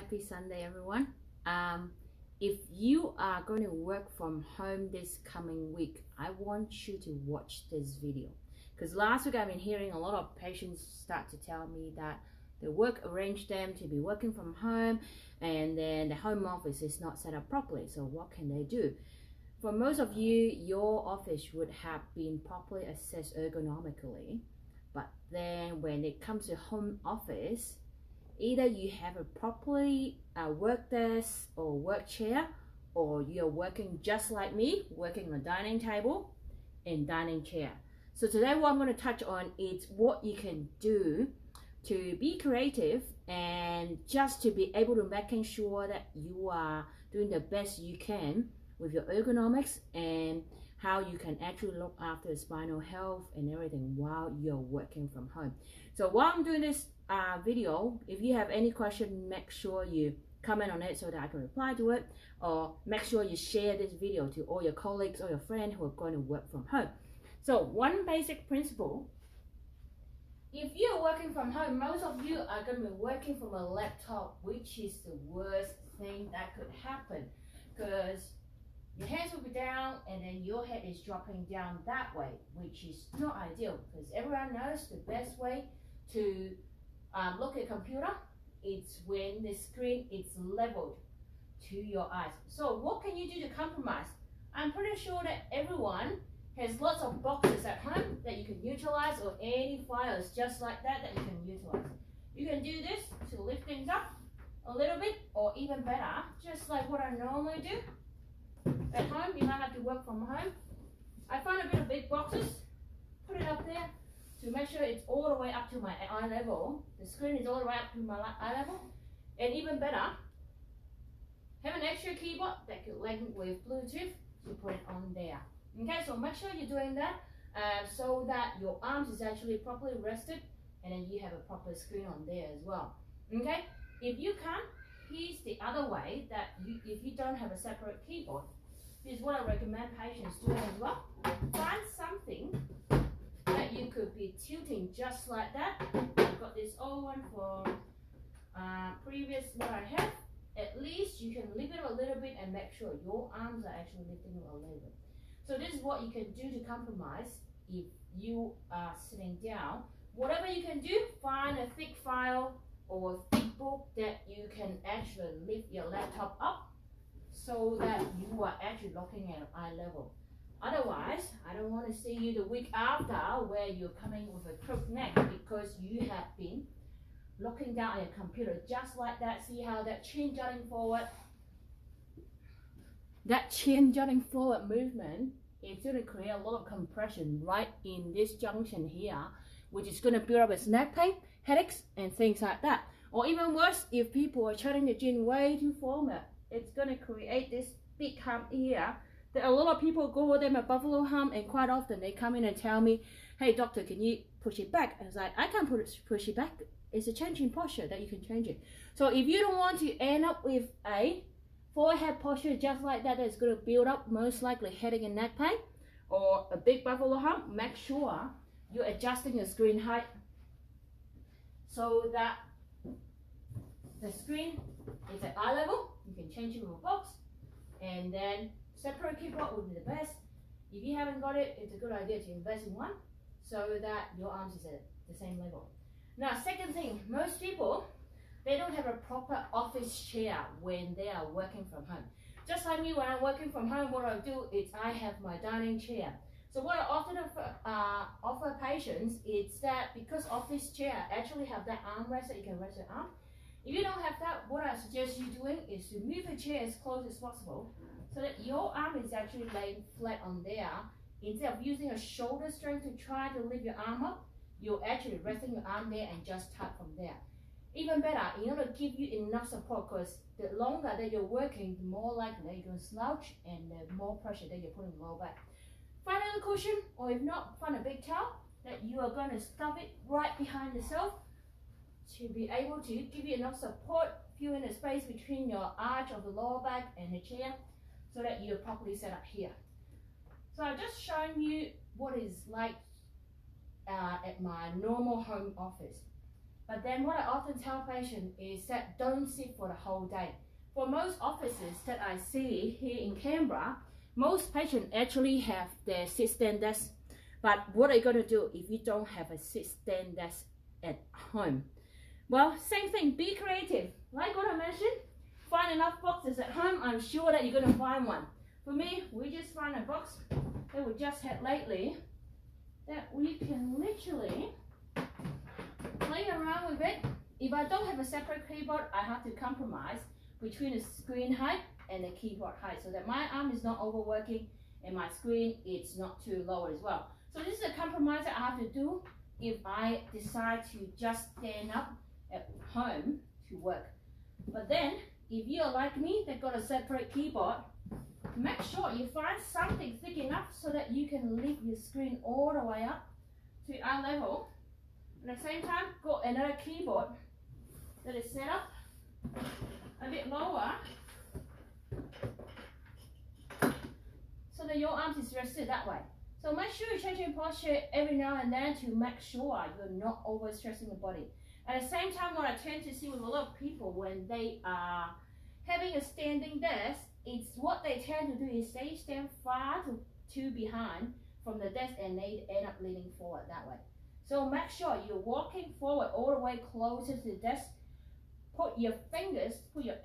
Happy Sunday, everyone. If you are going to work from home this coming week, I want you to watch this video, because last week I've been hearing a lot of patients start to tell me that the work arranged them to be working from home, and then the home office is not set up properly. So what can they do? For most of you, your office would have been properly assessed ergonomically, but then when it comes to home office, either you have a properly work desk or work chair, or you're working just like me, working on a dining table and dining chair. So today what I'm going to touch on is what you can do to be creative and just to be able to making sure that you are doing the best you can with your ergonomics, and how you can actually look after spinal health and everything while you're working from home. So while I'm doing this video, if you have any question, make sure you comment on it so that I can reply to it, or make sure you share this video to all your colleagues or your friends who are going to work from home. So one basic principle: if you're working from home, most of you are going to be working from a laptop, which is the worst thing that could happen, because your hands will be down and then your head is dropping down that way, which is not ideal, because everyone knows the best way to look at a computer, it's when the screen is leveled to your eyes. So what can you do to compromise? I'm pretty sure that everyone has lots of boxes at home that you can utilize, or any files just like that that you can utilize. You can do this to lift things up a little bit, or even better, just like what I normally do at home. You might have to work from home. I find a bit of big boxes, put it up there to make sure it's all the way up to my eye level. The screen is all the way up to my eye level. And even better, have an extra keyboard that could link with Bluetooth to put it on there. Okay, so make sure you're doing that so that your arms is actually properly rested, and then you have a proper screen on there as well. Okay, if you can't, here's the other way that if you don't have a separate keyboard, this is what I recommend patients doing as well. Find something that you could be tilting just like that. I've got this old one for previous what I have. At least you can lift it a little bit and make sure your arms are actually lifting a little bit. So this is what you can do to compromise if you are sitting down. Whatever you can do, find a thick file or a thick book that you can actually lift your laptop up so that you are actually looking at eye level. Otherwise, I don't want to see you the week after where you're coming with a crooked neck because you have been looking down at your computer just like that. See how that chin jutting forward? That chin jutting forward movement is going to create a lot of compression right in this junction here, which is going to build up with neck pain, headaches, and things like that. Or even worse, if people are turning the chin way too forward, it's going to create this big hump here that a lot of people call them a buffalo hump, and quite often they come in and tell me, hey doctor, can you push it back? I was like, I can't push it back. It's a change in posture that you can change it. So if you don't want to end up with a forehead posture just like that, that's going to build up most likely headache and neck pain, or a big buffalo hump, make sure you're adjusting your screen height so that the screen is at eye level. You can change it with a box, and then separate keyboard would be the best. If you haven't got it, it's a good idea to invest in one so that your arms is at the same level. Now, second thing, most people, they don't have a proper office chair when they are working from home. Just like me, when I'm working from home, what I do is I have my dining chair. So what I often offer patients is that, because office chair actually have that armrest that you can rest your arm. If you don't have that, what I suggest you doing is to move the chair as close as possible so that your arm is actually laying flat on there. Instead of using a shoulder strength to try to lift your arm up, you're actually resting your arm there and just tap from there. Even better, in order to give you enough support, because the longer that you're working, the more likely you're going to slouch and the more pressure that you're putting in the lower back. Find a little cushion, or if not, find a big towel that you are going to stuff it right behind yourself to be able to give you enough support, fill in the space between your arch of the lower back and the chair so that you're properly set up here. So I've just shown you what it's like at my normal home office. But then what I often tell patients is that don't sit for the whole day. For most offices that I see here in Canberra, most patients actually have their sit-stand desk. But what are you going to do if you don't have a sit-stand desk at home? Well, same thing, be creative. Like what I mentioned, find enough boxes at home. I'm sure that you're going to find one. For me, we just found a box that we just had lately that we can literally play around with it. If I don't have a separate keyboard, I have to compromise between the screen height and the keyboard height so that my arm is not overworking and my screen is not too low as well. So this is a compromise that I have to do if I decide to just stand up at home to work. But then, if you're like me that got a separate keyboard, make sure you find something thick enough so that you can lift your screen all the way up to eye level. At the same time, got another keyboard that is set up a bit lower so that your arms is rested that way. So make sure you change your posture every now and then to make sure you're not overstressing the body. At the same time, what I tend to see with a lot of people when they are having a standing desk, it's what they tend to do is they stand far too behind from the desk and they end up leaning forward that way. So make sure you're walking forward all the way closer to the desk. Put your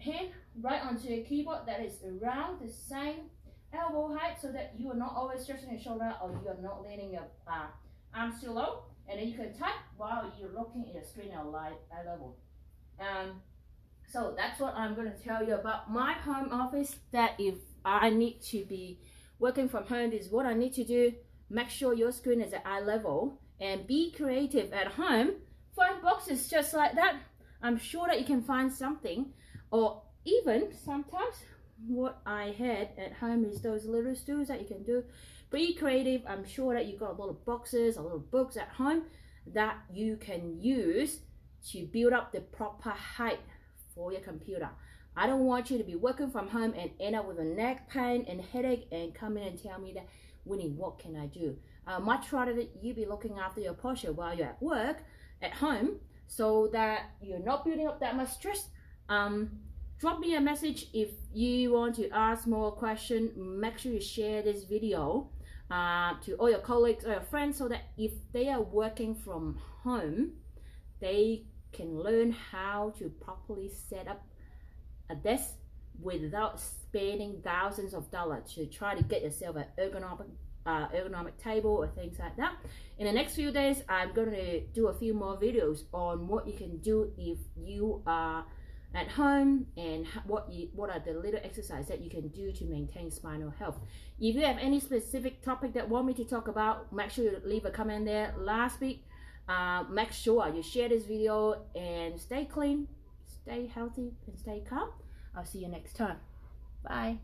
hand right onto your keyboard that is around the same elbow height so that you are not always stretching your shoulder or you are not leaning your arms too low. And then you can type while you're looking at the screen at eye level. So that's what I'm going to tell you about my home office, that if I need to be working from home, this is what I need to do. Make sure your screen is at eye level and be creative at home. Find boxes just like that. I'm sure that you can find something, or even sometimes what I had at home is those little stools that you can do. Be creative. I'm sure that you've got a lot of boxes, a lot of books at home that you can use to build up the proper height for your computer. I don't want you to be working from home and end up with a neck pain and headache and come in and tell me that, Winnie, what can I do? Much rather that you be looking after your posture while you're at work, at home, so that you're not building up that much stress. Drop me a message if you want to ask more questions. Make sure you share this video to all your colleagues or your friends so that if they are working from home, they can learn how to properly set up a desk without spending thousands of dollars to try to get yourself an ergonomic table or things like that. In the next few days, I'm going to do a few more videos on what you can do if you are at home and what are the little exercises that you can do to maintain spinal health. If you have any specific topic that want me to talk about, make sure you leave a comment there. Last week, make sure you share this video and stay clean, stay healthy, and stay calm. I'll see you next time. Bye.